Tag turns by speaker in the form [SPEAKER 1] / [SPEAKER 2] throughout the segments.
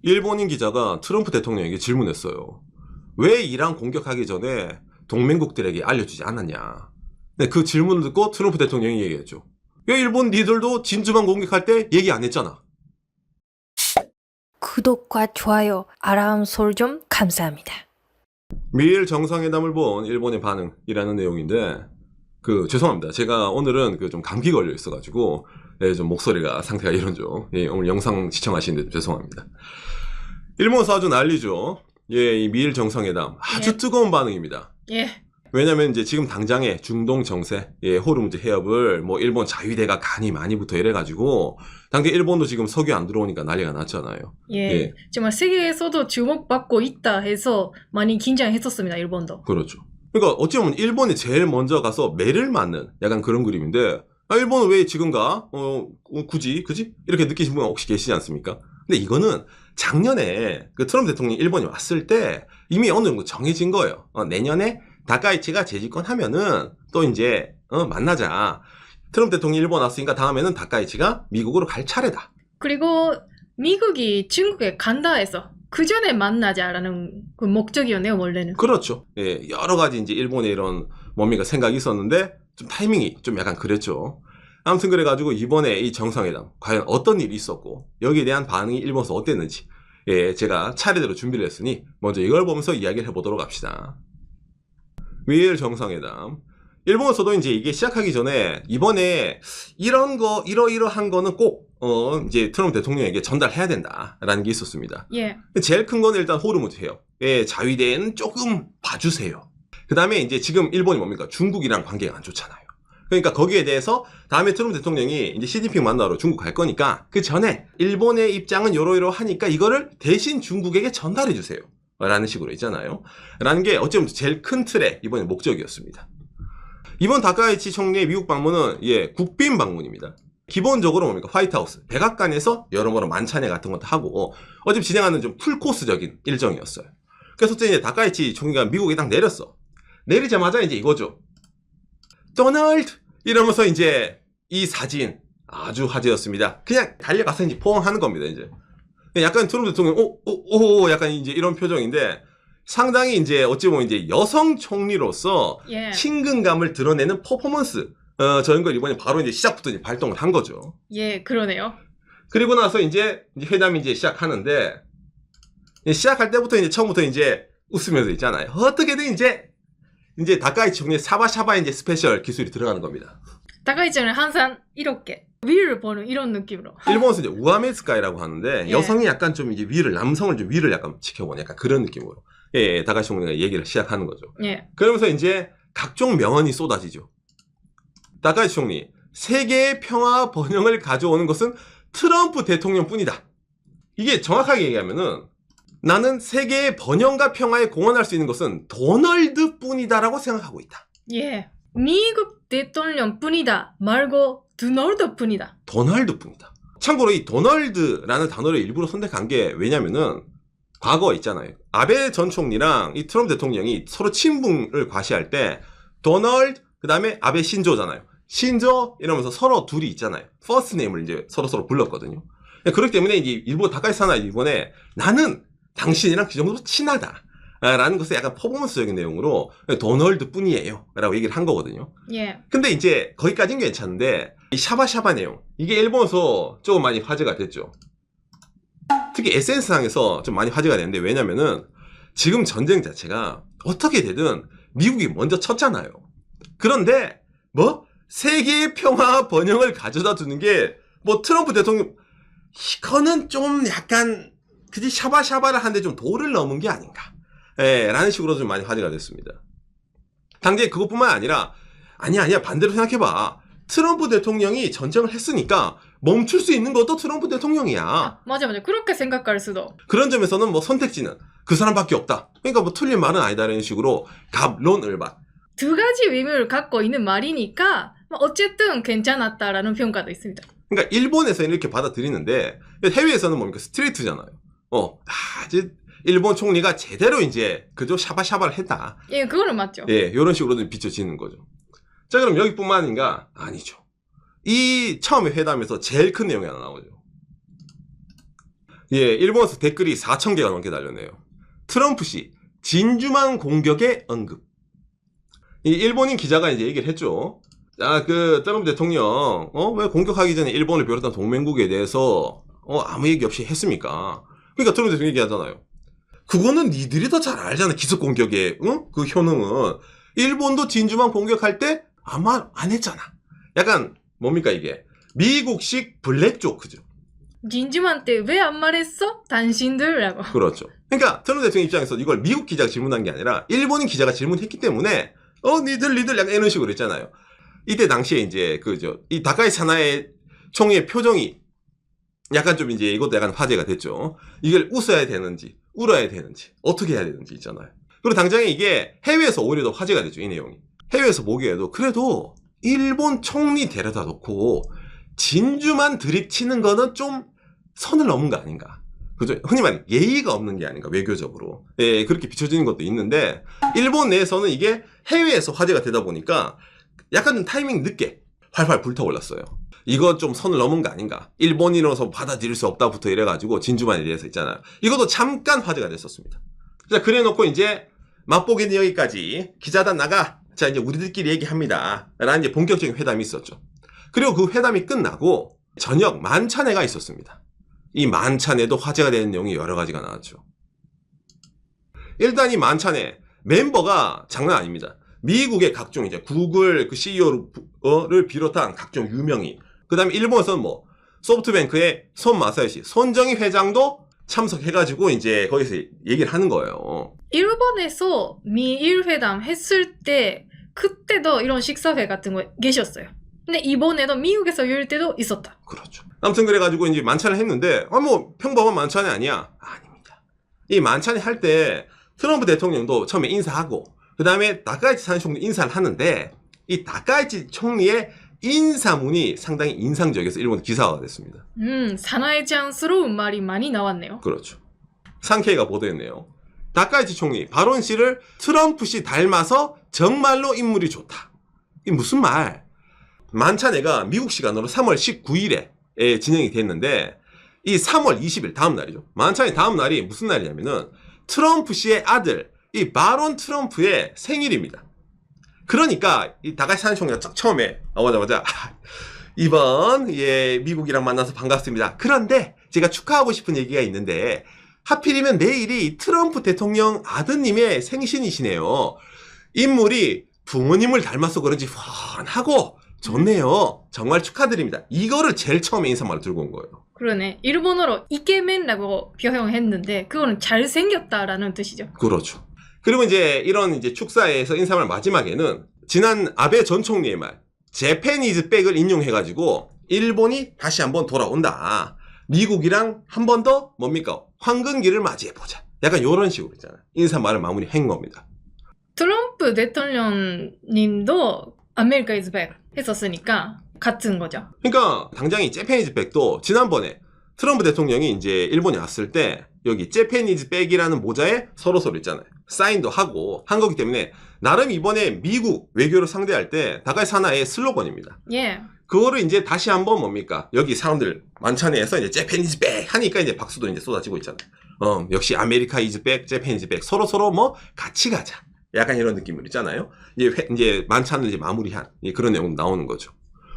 [SPEAKER 1] 일본인 기자가 트럼프 대통령에게 질문했어요. 왜 이란 공격하기 전에 동맹국들에게 알려주지 않았냐. 네, 그 질문을 듣고 트럼프 대통령이 얘기했죠. 야, 일본 니들도 진주만 공격할 때 얘기 안 했잖아.
[SPEAKER 2] 구독과 좋아요, 알람 설정 감사합니다.
[SPEAKER 1] 미일 정상회담을 본 일본의 반응이라는 내용인데, 죄송합니다. 제가 오늘은 좀 감기 걸려 있어가지고, 좀 목소리가 상태가 이런죠. 오늘 영상 시청하시는데 죄송합니다. 일본에서 아주 난리죠. 이 미일 정상회담 아주 뜨거운 반응입니다. 왜냐면 이제 지금 당장에 중동 정세, 호르무즈 해협을 일본 자위대가 간이 많이 붙어 이래가지고 당장 일본도 지금 석유 안 들어오니까 난리가 났잖아요.
[SPEAKER 3] 정말 세계에서도 주목받고 있다 해서 많이 긴장했었습니다. 일본도.
[SPEAKER 1] 그렇죠. 그러니까 어찌 보면 일본이 제일 먼저 가서 매를 맞는 약간 그런 그림인데, 일본은 왜 지금 가? 굳이? 이렇게 느끼신 분 혹시 계시지 않습니까? 근데 이거는 작년에 그 트럼프 대통령이 일본이 왔을 때 이미 어느 정도 정해진 거예요. 내년에 다카이치가 재집권하면은 또 이제 만나자. 트럼프 대통령이 일본 왔으니까 다음에는 다카이치가 미국으로 갈 차례다.
[SPEAKER 3] 그리고 미국이 중국에 간다 해서 그 전에 만나자라는 그 목적이었네요, 원래는.
[SPEAKER 1] 그렇죠. 여러 가지 이제 일본의 이런 생각이 있었는데 좀 타이밍이 좀 약간 그랬죠. 아무튼 그래가지고 이번에 이 정상회담 과연 어떤 일이 있었고 여기에 대한 반응이 일본에서 어땠는지 제가 차례대로 준비를 했으니 먼저 이걸 보면서 이야기를 해보도록 합시다. 미일 정상회담. 일본에서도 이제 이게 시작하기 전에 이번에 이러이러한 거는 꼭 이제 트럼프 대통령에게 전달해야 된다라는 게 있었습니다. 제일 큰 거는 일단 호르무즈 해협. 자위대는 조금 봐주세요. 그 다음에 이제 지금 일본이 뭡니까? 중국이랑 관계가 안 좋잖아요. 그러니까 거기에 대해서 다음에 트럼프 대통령이 이제 시진핑 만나러 중국 갈 거니까 그 전에 일본의 입장은 이러이러하니까 이거를 대신 중국에게 전달해 주세요. 라는 식으로 있잖아요. 라는 게 어쩌면 제일 큰 틀의 이번에 목적이었습니다. 이번 다카이치 총리의 미국 방문은 국빈 방문입니다. 기본적으로 뭡니까? 화이트하우스, 백악관에서 여러모로 만찬회 같은 것도 하고 어차피 진행하는 좀 풀코스적인 일정이었어요. 그래서 이제 다카이치 총리가 미국에 딱 내렸어. 내리자마자 이제 이거죠. 도널드! 이러면서 이제 이 사진 아주 화제였습니다. 그냥 달려가서 이제 포옹하는 겁니다, 이제. 약간 트럼프 대통령, 약간 이제 이런 표정인데 상당히 이제 어찌 보면 이제 여성 총리로서 친근감을 드러내는 퍼포먼스, 저런 걸 이번에 바로 이제 시작부터 이제 발동을 한 거죠.
[SPEAKER 3] 그러네요.
[SPEAKER 1] 그리고 나서 이제 회담이 이제 시작하는데, 시작할 때부터 이제 처음부터 이제 웃으면서 있잖아요. 어떻게든 이제 다카이치 총리의 샤바샤바 이제 스페셜 기술이 들어가는 겁니다.
[SPEAKER 3] 다카이치는 항상 이렇게 위를 보는 이런 느낌으로.
[SPEAKER 1] 일본에서 이제 우아메스카이라고 하는데 여성이 약간 좀 이제 남성을 좀 위를 약간 지켜보는 약간 그런 느낌으로 다카이치 총리가 얘기를 시작하는 거죠. 그러면서 이제 각종 명언이 쏟아지죠. 다카이치 총리, 세계의 평화 번영을 가져오는 것은 트럼프 대통령뿐이다. 이게 정확하게 얘기하면은 나는 세계의 번영과 평화에 공헌할 수 있는 것은 도널드뿐이다라고 생각하고 있다.
[SPEAKER 3] 미국 대통령뿐이다 말고 도널드뿐이다.
[SPEAKER 1] 도널드뿐이다. 참고로 이 도널드라는 단어를 일부러 선택한 게 왜냐면은 과거 있잖아요. 아베 전 총리랑 이 트럼프 대통령이 서로 친분을 과시할 때 도널드 그 다음에 아베 신조잖아요. 신조 이러면서 서로 둘이 있잖아요. 퍼스트 네임을 이제 서로 불렀거든요. 그렇기 때문에 이제 일본 다카이치 사나 이번에 나는 당신이랑 그 정도로 친하다 라는 것에 약간 퍼포먼스적인 내용으로 도널드 뿐이에요 라고 얘기를 한 거거든요. 근데 이제 거기까지는 괜찮은데 이 샤바샤바 내용, 이게 일본에서 조금 많이 화제가 됐죠. 특히 SNS상에서 좀 많이 화제가 됐는데, 왜냐면은 지금 전쟁 자체가 어떻게 되든 미국이 먼저 쳤잖아요. 그런데 세계의 평화 번영을 가져다 주는 게 트럼프 대통령, 이거는 좀 약간 샤바샤바를 하는데 좀 도를 넘은 게 아닌가 라는 식으로 좀 많이 화제가 됐습니다. 당장 그것뿐만 아니라 아니야 반대로 생각해봐. 트럼프 대통령이 전쟁을 했으니까 멈출 수 있는 것도 트럼프 대통령이야.
[SPEAKER 3] 맞아 그렇게 생각할 수도.
[SPEAKER 1] 그런 점에서는 선택지는 그 사람밖에 없다. 그러니까 틀린 말은 아니다라는 식으로 갑론을박.
[SPEAKER 3] 두 가지 의미를 갖고 있는 말이니까 어쨌든 괜찮았다라는 평가도 있습니다.
[SPEAKER 1] 그러니까 일본에서는 이렇게 받아들이는데 해외에서는 뭡니까? 스트레이트잖아요. 일본 총리가 제대로 이제 그저 샤바샤바를 했다.
[SPEAKER 3] 그거는 맞죠.
[SPEAKER 1] 이런 식으로 좀 비춰지는 거죠. 자, 그럼 여기뿐만 아닌가? 아니죠. 이 처음에 회담에서 제일 큰 내용이 하나 나오죠. 예, 일본에서 댓글이 4,000개가 넘게 달렸네요. 트럼프 씨 진주만 공격의 언급. 이 일본인 기자가 이제 얘기를 했죠. 그 트럼프 대통령 왜 공격하기 전에 일본을 비롯한 동맹국에 대해서 아무 얘기 없이 했습니까? 그러니까 트럼프 대통령이 얘기하잖아요. 그거는 니들이 더 잘 알잖아. 기습 공격의 그 효능은. 일본도 진주만 공격할 때 아마 안 했잖아. 약간 뭡니까 이게 미국식 블랙 조크죠.
[SPEAKER 3] 진주만 때 왜 안 말했어? 당신들라고.
[SPEAKER 1] 그렇죠. 그러니까 트럼프 대통령 입장에서 이걸 미국 기자가 질문한 게 아니라 일본인 기자가 질문했기 때문에 니들 약간 이런 식으로 했잖아요. 이때 당시에 이제 이 다카이 사나의 총리의 표정이 약간 좀 이제 이것도 약간 화제가 됐죠. 이걸 웃어야 되는지 울어야 되는지 어떻게 해야 되는지 있잖아요. 그리고 당장에 이게 해외에서 오히려 더 화제가 됐죠. 이 내용이. 해외에서 보기에도 그래도 일본 총리 데려다 놓고 진주만 드립치는 거는 좀 선을 넘은 거 아닌가. 그죠? 흔히 말해 예의가 없는 게 아닌가, 외교적으로. 예, 그렇게 비춰지는 것도 있는데 일본 내에서는 이게 해외에서 화제가 되다 보니까 약간 좀 타이밍 늦게 활활 불타올랐어요. 이거 좀 선을 넘은 거 아닌가. 일본인으로서 받아들일 수 없다부터 이래가지고 진주만에 대해서 있잖아요. 이것도 잠깐 화제가 됐었습니다. 자, 그래 놓고 이제 맛보기는 여기까지. 기자단 나가. 자, 이제 우리들끼리 얘기합니다. 라는 이제 본격적인 회담이 있었죠. 그리고 그 회담이 끝나고 저녁 만찬회가 있었습니다. 이 만찬회도 화제가 되는 내용이 여러 가지가 나왔죠. 일단 이 만찬회 멤버가 장난 아닙니다. 미국의 각종 이제 구글 그 CEO를 비롯한 각종 유명인, 그 다음에 일본에서는 소프트뱅크의 손 마사요시, 손정희 회장도 참석해가지고 이제 거기서 얘기를 하는 거예요.
[SPEAKER 3] 일본에서 미일 회담 했을 때 그때도 이런 식사회 같은 거 계셨어요. 근데 이번에도 미국에서 열 때도 있었다.
[SPEAKER 1] 그렇죠. 아무튼 그래가지고 이제 만찬을 했는데 평범한 만찬이 아니야. 아닙니다. 이 만찬을 할 때 트럼프 대통령도 처음에 인사하고 그 다음에 다카이치 사나이 총리 인사를 하는데 이 다카이치 총리의 인사문이 상당히 인상적이어서 일본 기사화가 됐습니다.
[SPEAKER 3] 사나이짱스러운 말이 많이 나왔네요.
[SPEAKER 1] 그렇죠. 상케이가 보도했네요. 다카이치 총리 바론 씨를 트럼프 씨 닮아서 정말로 인물이 좋다. 이게 무슨 말? 만찬회가 미국 시간으로 3월 19일에 진행이 됐는데 이 3월 20일 다음 날이죠. 만찬회 다음 날이 무슨 날이냐면은 트럼프 씨의 아들 이 바론 트럼프의 생일입니다. 그러니까 이 다카이치 사나이 총리가 딱 처음에 나오자마자 이번 미국이랑 만나서 반갑습니다. 그런데 제가 축하하고 싶은 얘기가 있는데 하필이면 내일이 트럼프 대통령 아드님의 생신이시네요. 인물이 부모님을 닮아서 그런지 훤하고 좋네요. 정말 축하드립니다. 이거를 제일 처음에 인사말로 들고 온 거예요.
[SPEAKER 3] 그러네. 일본어로 이케멘이라고 표현했는데 그거는 잘생겼다라는 뜻이죠.
[SPEAKER 1] 그렇죠. 그리고 이제 이런 이제 축사에서 인사말 마지막에는 지난 아베 전 총리의 말 재패니즈 백을 인용해가지고 일본이 다시 한번 돌아온다. 미국이랑 한 번 더 황금기를 맞이해보자. 약간 이런 식으로 있잖아요. 인사말을 마무리한 겁니다.
[SPEAKER 3] 트럼프 대통령님도 아메리카 이즈 백 했었으니까 같은 거죠.
[SPEAKER 1] 그러니까 당장 이 재패니즈 백도 지난번에 트럼프 대통령이 이제 일본에 왔을 때 여기 재패니즈 백이라는 모자에 서로 있잖아요. 사인도 하고 한 거기 때문에 나름 이번에 미국 외교를 상대할 때 다카이치 사나이의 슬로건입니다.
[SPEAKER 3] 예.
[SPEAKER 1] 그거를 이제 다시 한번 여기 사람들 만찬회에서 이제 재패니즈 백 하니까 이제 박수도 이제 쏟아지고 있잖아요. 역시 아메리카 이즈 백, 재패니즈 백 서로 같이 가자. 약간 이런 느낌으로 있잖아요. 이제 만찬을 이제 마무리한 그런 내용 나오는 거죠.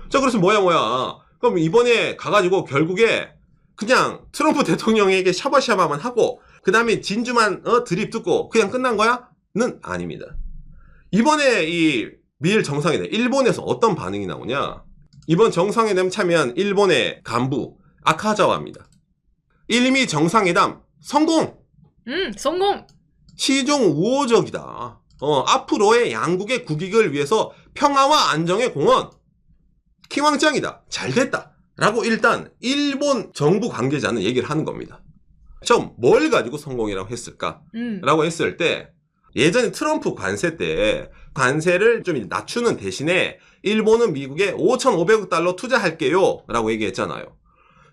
[SPEAKER 1] 자, 그래서 뭐야. 그럼 이번에 가가지고 결국에 그냥 트럼프 대통령에게 샤바샤바만 하고 그 다음에 진주만 드립 듣고 그냥 끝난 거야? 는 아닙니다. 이번에 이 미일 정상회담 일본에서 어떤 반응이 나오냐? 이번 정상회담 참여한 일본의 간부 아카자와입니다. 일미 정상회담 성공!
[SPEAKER 3] 성공!
[SPEAKER 1] 시종 우호적이다. 앞으로의 양국의 국익을 위해서 평화와 안정의 공헌 키왕짱이다. 잘됐다. 라고 일단 일본 정부 관계자는 얘기를 하는 겁니다. 좀 뭘 가지고 성공이라고 했을까? 라고 했을 때 예전에 트럼프 관세 때 관세를 좀 낮추는 대신에 일본은 미국에 5,500억 달러 투자할게요. 라고 얘기했잖아요.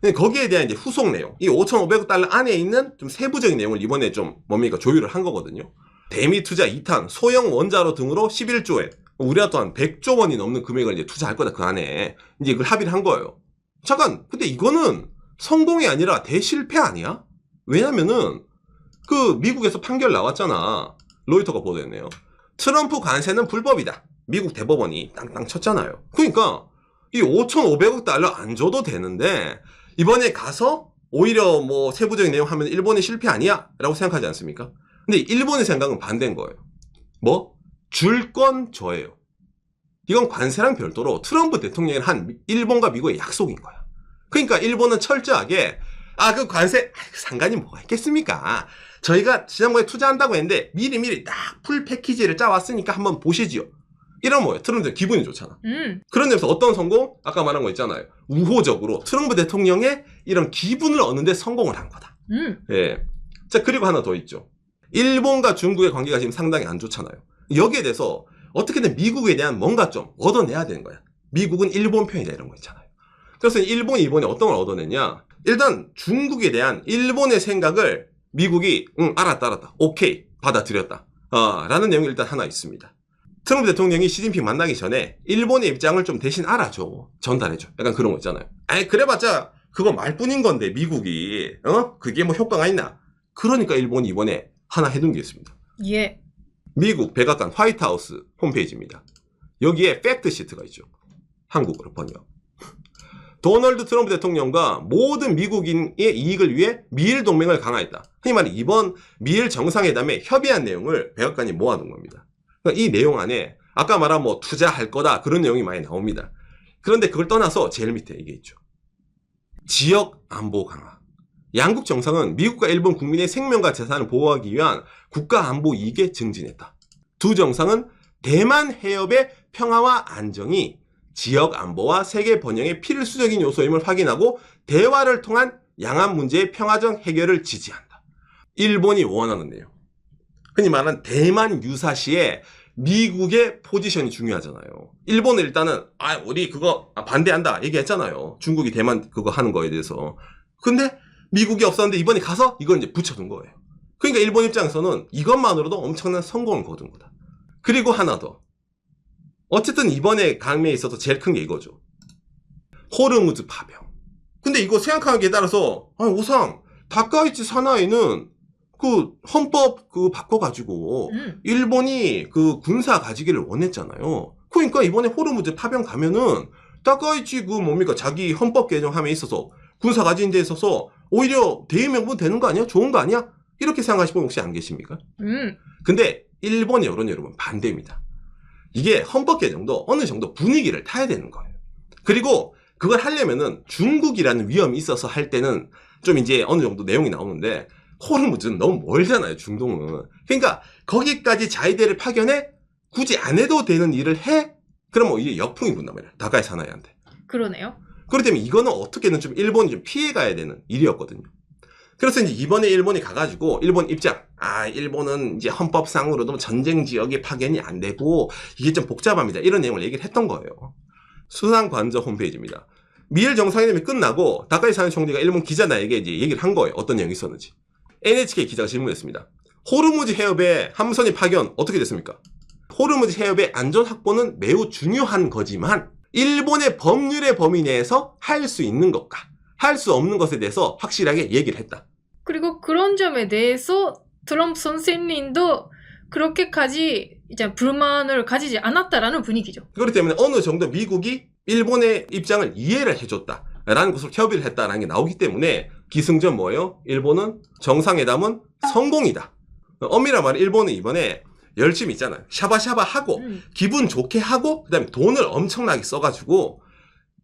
[SPEAKER 1] 근데 거기에 대한 이제 후속 내용, 이 5,500억 달러 안에 있는 좀 세부적인 내용을 이번에 좀 조율을 한 거거든요. 대미 투자 2탄, 소형 원자로 등으로 11조엔, 우리가 또한 100조 원이 넘는 금액을 이제 투자할 거다, 그 안에. 이제 이걸 합의를 한 거예요. 잠깐, 근데 이거는 성공이 아니라 대실패 아니야? 왜냐면은 그 미국에서 판결 나왔잖아. 로이터가 보도했네요. 트럼프 관세는 불법이다. 미국 대법원이 땅땅 쳤잖아요. 그러니까 이 5,500억 달러 안 줘도 되는데 이번에 가서 오히려 뭐 세부적인 내용 하면 일본의 실패 아니야? 라고 생각하지 않습니까? 근데 일본의 생각은 반대인 거예요. 뭐? 줄 건 저예요. 이건 관세랑 별도로 트럼프 대통령이 한 일본과 미국의 약속인 거야. 그러니까 일본은 철저하게 그 관세 상관이 뭐가 있겠습니까? 저희가 지난번에 투자한다고 했는데 미리미리 딱 풀 패키지를 짜왔으니까 한번 보시지요. 이런 뭐예요? 트럼프 기분이 좋잖아. 그런 점에서 어떤 성공? 아까 말한 거 있잖아요. 우호적으로 트럼프 대통령의 이런 기분을 얻는데 성공을 한 거다. 예. 자, 그리고 하나 더 있죠. 일본과 중국의 관계가 지금 상당히 안 좋잖아요. 여기에 대해서 어떻게든 미국에 대한 뭔가 좀 얻어내야 되는 거야. 미국은 일본 편이다 이런 거 있잖아요. 그래서 일본이 이번에 어떤 걸 얻어냈냐? 일단 중국에 대한 일본의 생각을 미국이 알았다. 오케이. 받아들였다. 라는 내용이 일단 하나 있습니다. 트럼프 대통령이 시진핑 만나기 전에 일본의 입장을 좀 대신 알아줘. 전달해줘. 약간 그런 거 있잖아요. 그래봤자 그거 말뿐인 건데 미국이 그게 뭐 효과가 있나? 그러니까 일본이 이번에 하나 해둔 게 있습니다.
[SPEAKER 3] 예.
[SPEAKER 1] 미국 백악관 화이트하우스 홈페이지입니다. 여기에 팩트 시트가 있죠. 한국어로 번역. 도널드 트럼프 대통령과 모든 미국인의 이익을 위해 미일 동맹을 강화했다. 흔히 말해 이번 미일 정상회담에 협의한 내용을 백악관이 모아둔 겁니다. 그러니까 이 내용 안에 아까 말한 뭐 투자할 거다 그런 내용이 많이 나옵니다. 그런데 그걸 떠나서 제일 밑에 이게 있죠. 지역 안보 강화. 양국 정상은 미국과 일본 국민의 생명과 재산을 보호하기 위한 국가 안보 이익에 증진했다. 두 정상은 대만 해협의 평화와 안정이 지역 안보와 세계 번영의 필수적인 요소임을 확인하고 대화를 통한 양안 문제의 평화적 해결을 지지한다. 일본이 원하는 내용. 흔히 말하는 대만 유사시에 미국의 포지션이 중요하잖아요. 일본은 일단은 우리 그거 반대한다 얘기했잖아요. 중국이 대만 그거 하는 거에 대해서. 근데 미국이 없었는데 이번에 가서 이걸 이제 붙여둔 거예요. 그러니까 일본 입장에서는 이것만으로도 엄청난 성공을 거둔 거다. 그리고 하나 더. 어쨌든 이번에 강매에 있어서 제일 큰 게 이거죠. 호르무즈 파병. 근데 이거 생각하기에 따라서 오상 다카이치 사나이는 그 헌법 바꿔가지고 일본이 그 군사 가지기를 원했잖아요. 그러니까 이번에 호르무즈 파병 가면은 다카이치 자기 헌법 개정함에 있어서 군사 가진 데 있어서 오히려 대의명분 되는 거 아니야? 좋은 거 아니야? 이렇게 생각하시는 분 혹시 안 계십니까? 근데 일본의 여론 여러분 반대입니다. 이게 헌법 개정도 어느 정도 분위기를 타야 되는 거예요. 그리고 그걸 하려면은 중국이라는 위험이 있어서 할 때는 좀 이제 어느 정도 내용이 나오는데 호르무즈는 너무 멀잖아요, 중동은. 그러니까 거기까지 자위대를 파견해 굳이 안 해도 되는 일을 해? 그러면 이게 역풍이 분단 말이야, 다카이 사나이한테.
[SPEAKER 3] 그러네요.
[SPEAKER 1] 그렇기 때문에 이거는 어떻게든 좀 일본이 좀 피해가야 되는 일이었거든요. 그래서 이제 이번에 일본이 가가지고 일본 입장, 일본은 이제 헌법상으로도 전쟁 지역에 파견이 안 되고 이게 좀 복잡합니다. 이런 내용을 얘기를 했던 거예요. 수상관저 홈페이지입니다. 미일 정상회담이 끝나고 다카이 사나이 총리가 일본 기자단에게 이제 얘기를 한 거예요. 어떤 내용이 있었는지. NHK 기자가 질문했습니다. 호르무즈 해협에 함선이 파견 어떻게 됐습니까? 호르무즈 해협의 안전 확보는 매우 중요한 거지만 일본의 법률의 범위 내에서 할 수 있는 것과 할 수 없는 것에 대해서 확실하게 얘기를 했다.
[SPEAKER 3] 그리고 그런 점에 대해서 트럼프 선생님도 그렇게까지 이제 불만을 가지지 않았다라는 분위기죠.
[SPEAKER 1] 그렇기 때문에 어느 정도 미국이 일본의 입장을 이해를 해줬다라는 것으로 협의를 했다라는 게 나오기 때문에 기승전 뭐예요? 일본은 정상회담은 성공이다. 엄밀한 말에 일본은 이번에 열심히 있잖아요. 샤바샤바 하고 기분 좋게 하고 그다음에 돈을 엄청나게 써가지고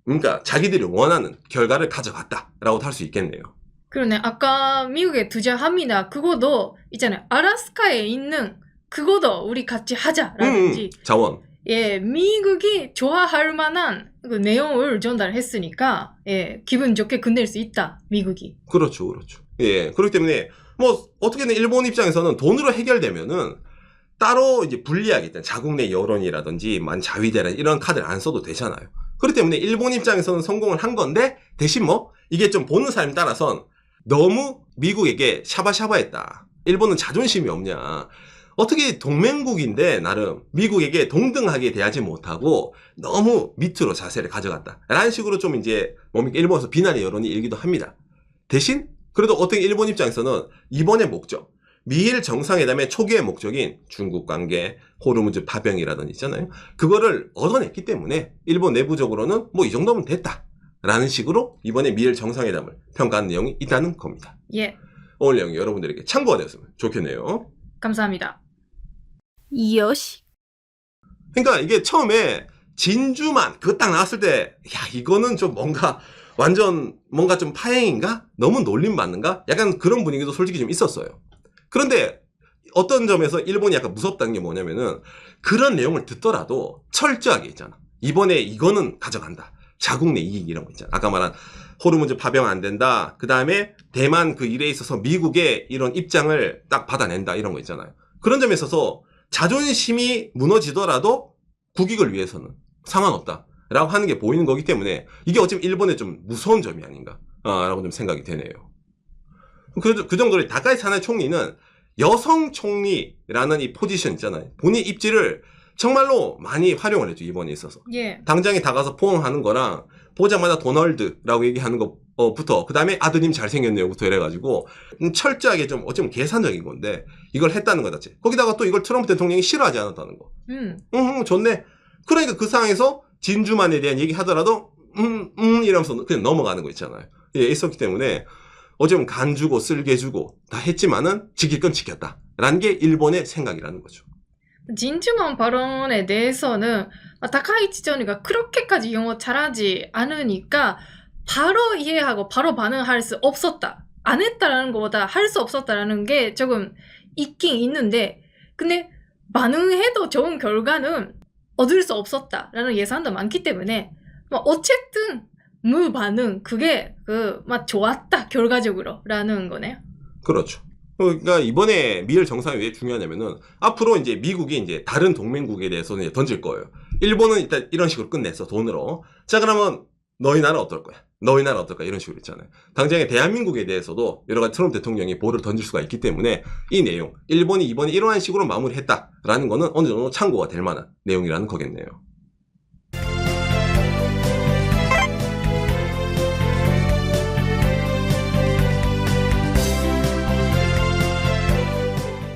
[SPEAKER 1] 그러니까 자기들이 원하는 결과를 가져갔다라고도 할 수 있겠네요.
[SPEAKER 3] 그러네. 아까 미국에 투자합니다. 그거도 있잖아요. 알래스카에 있는 그거도 우리 같이 하자라든지
[SPEAKER 1] 자원.
[SPEAKER 3] 예, 미국이 좋아할 만한 그 내용을 전달했으니까 예, 기분 좋게 끝낼 수 있다. 미국이.
[SPEAKER 1] 그렇죠. 예, 그렇기 때문에 뭐 어떻게든 일본 입장에서는 돈으로 해결되면은 따로 이제 불리하겠다. 자국 내 여론이라든지 자위대라 이런 카드를 안 써도 되잖아요. 그렇기 때문에 일본 입장에서는 성공을 한 건데 대신 뭐 이게 좀 보는 사람에 따라선 너무 미국에게 샤바샤바했다. 일본은 자존심이 없냐. 어떻게 동맹국인데 나름 미국에게 동등하게 대하지 못하고 너무 밑으로 자세를 가져갔다. 라는 식으로 좀 이제 일본에서 비난의 여론이 일기도 합니다. 대신 그래도 어떻게 일본 입장에서는 이번의 목적, 미일 정상회담의 초기의 목적인 중국 관계, 호르무즈 파병이라든지 있잖아요. 그거를 얻어냈기 때문에 일본 내부적으로는 뭐 이 정도면 됐다라는 식으로 이번에 미일 정상회담을 평가한 내용이 있다는 겁니다.
[SPEAKER 3] 예.
[SPEAKER 1] 오늘 내용이 여러분들에게 참고가 되었으면 좋겠네요.
[SPEAKER 3] 감사합니다.
[SPEAKER 2] 요시.
[SPEAKER 1] 그러니까 이게 처음에 진주만 그거 딱 나왔을 때, 야, 이거는 좀 뭔가 좀 파행인가? 너무 놀림받는가? 약간 그런 분위기도 솔직히 좀 있었어요. 그런데 어떤 점에서 일본이 약간 무섭다는 게 뭐냐면은 그런 내용을 듣더라도 철저하게 있잖아. 이번에 이거는 가져간다. 자국 내 이익 이런 거 있잖아. 아까 말한 호르무즈 파병 안 된다. 그 다음에 대만 그 일에 있어서 미국의 이런 입장을 딱 받아낸다. 이런 거 있잖아요. 그런 점에 있어서 자존심이 무너지더라도 국익을 위해서는 상관없다. 라고 하는 게 보이는 거기 때문에 이게 어쩌면 일본의 좀 무서운 점이 아닌가. 라고 좀 생각이 되네요. 그 정도로 다카이 사나이 총리는 여성 총리라는 이 포지션 있잖아요. 본인 입지를 정말로 많이 활용을 했죠. 이번에 있어서.
[SPEAKER 3] 예.
[SPEAKER 1] 당장에 다가서 포옹하는 거랑 보자마자 도널드라고 얘기하는 것부터 그 다음에 아드님 잘생겼네요부터 이래가지고 철저하게 좀 어쩌면 계산적인 건데 이걸 했다는 것 자체. 거기다가 또 이걸 트럼프 대통령이 싫어하지 않았다는 거. 좋네. 그러니까 그 상황에서 진주만에 대한 얘기 하더라도 이러면서 그냥 넘어가는 거 있잖아요. 예, 있었기 때문에 어쩌면 간 주고 쓸개 주고 다 했지만은 지킬 건 지켰다라는 게 일본의 생각이라는 거죠.
[SPEAKER 3] 진주만 발언에 대해서는 다카이치 전이가 그렇게까지 영어 잘하지 않으니까 바로 이해하고 바로 반응할 수 없었다. 안 했다라는 것보다 할 수 없었다라는 게 조금 있긴 있는데 근데 반응해도 좋은 결과는 얻을 수 없었다라는 예상도 많기 때문에 어쨌든 무반응 그게 좋았다 결과적으로 라는 거네요.
[SPEAKER 1] 그렇죠. 그러니까 이번에 미일 정상회담이 왜 중요하냐면은 앞으로 이제 미국이 이제 다른 동맹국에 대해서는 이제 던질 거예요. 일본은 일단 이런 식으로 끝냈어, 돈으로. 자, 그러면 너희 나라 어떨 거야? 너희 나라 어떨 거야? 이런 식으로 있잖아요. 당장에 대한민국에 대해서도 여러 가지 트럼프 대통령이 볼을 던질 수가 있기 때문에 이 내용, 일본이 이번에 이러한 식으로 마무리했다라는 거는 어느 정도 참고가 될 만한 내용이라는 거겠네요.